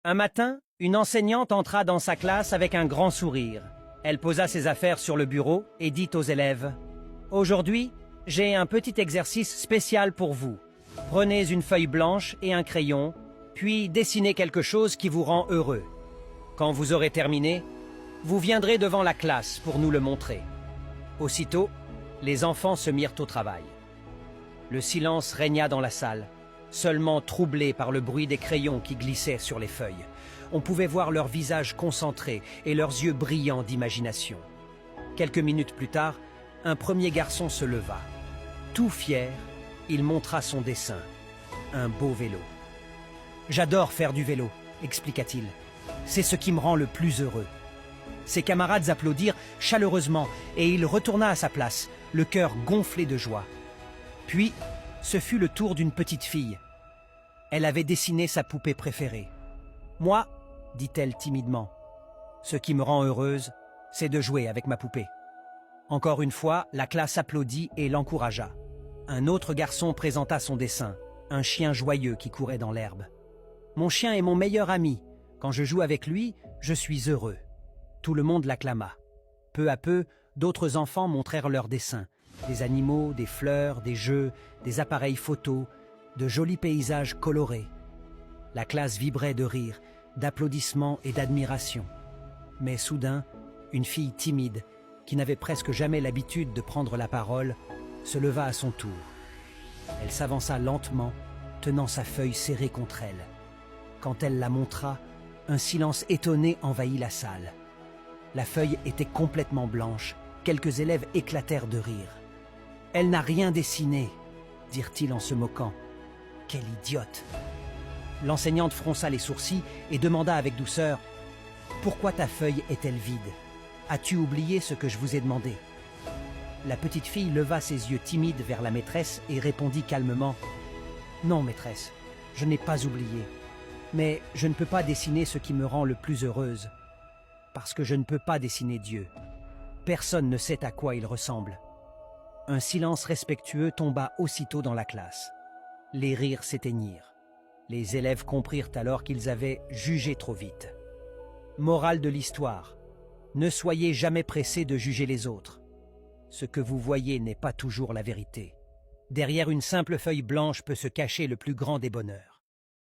Un matin, une enseignante entra dans sa classe avec un grand sourire. Elle posa ses affaires sur le bureau et dit aux élèves « Aujourd'hui, j'ai un petit exercice spécial pour vous. Prenez une feuille blanche et un crayon, puis dessinez quelque chose qui vous rend heureux. Quand vous aurez terminé, vous viendrez devant la classe pour nous le montrer. » Aussitôt, les enfants se mirent au travail. Le silence régna dans la salle, seulement troublé par le bruit des crayons qui glissaient sur les feuilles. On pouvait voir leurs visages concentrés et leurs yeux brillants d'imagination. Quelques minutes plus tard, un premier garçon se leva. Tout fier, il montra son dessin, un beau vélo. « J'adore faire du vélo », expliqua-t-il. « C'est ce qui me rend le plus heureux. » Ses camarades applaudirent chaleureusement et il retourna à sa place, le cœur gonflé de joie. Puis, ce fut le tour d'une petite fille. Elle avait dessiné sa poupée préférée. « Moi, » dit-elle timidement, « ce qui me rend heureuse, c'est de jouer avec ma poupée. » Encore une fois, la classe applaudit et l'encouragea. Un autre garçon présenta son dessin, un chien joyeux qui courait dans l'herbe. « Mon chien est mon meilleur ami. Quand je joue avec lui, je suis heureux. » Tout le monde l'acclama. Peu à peu, d'autres enfants montrèrent leurs dessins. Des animaux, des fleurs, des jeux, des appareils photos, de jolis paysages colorés. La classe vibrait de rire, d'applaudissements et d'admiration. Mais soudain, une fille timide, qui n'avait presque jamais l'habitude de prendre la parole, se leva à son tour. Elle s'avança lentement, tenant sa feuille serrée contre elle. Quand elle la montra, un silence étonné envahit la salle. La feuille était complètement blanche, quelques élèves éclatèrent de rire. « Elle n'a rien dessiné !» dirent-ils en se moquant. « Quelle idiote !» L'enseignante fronça les sourcils et demanda avec douceur « Pourquoi ta feuille est-elle vide? As-tu oublié ce que je vous ai demandé ?» La petite fille leva ses yeux timides vers la maîtresse et répondit calmement « Non, maîtresse, je n'ai pas oublié, mais je ne peux pas dessiner ce qui me rend le plus heureuse, parce que je ne peux pas dessiner Dieu. Personne ne sait à quoi il ressemble. » Un silence respectueux tomba aussitôt dans la classe. Les rires s'éteignirent. Les élèves comprirent alors qu'ils avaient jugé trop vite. Morale de l'histoire. Ne soyez jamais pressés de juger les autres. Ce que vous voyez n'est pas toujours la vérité. Derrière une simple feuille blanche peut se cacher le plus grand des bonheurs.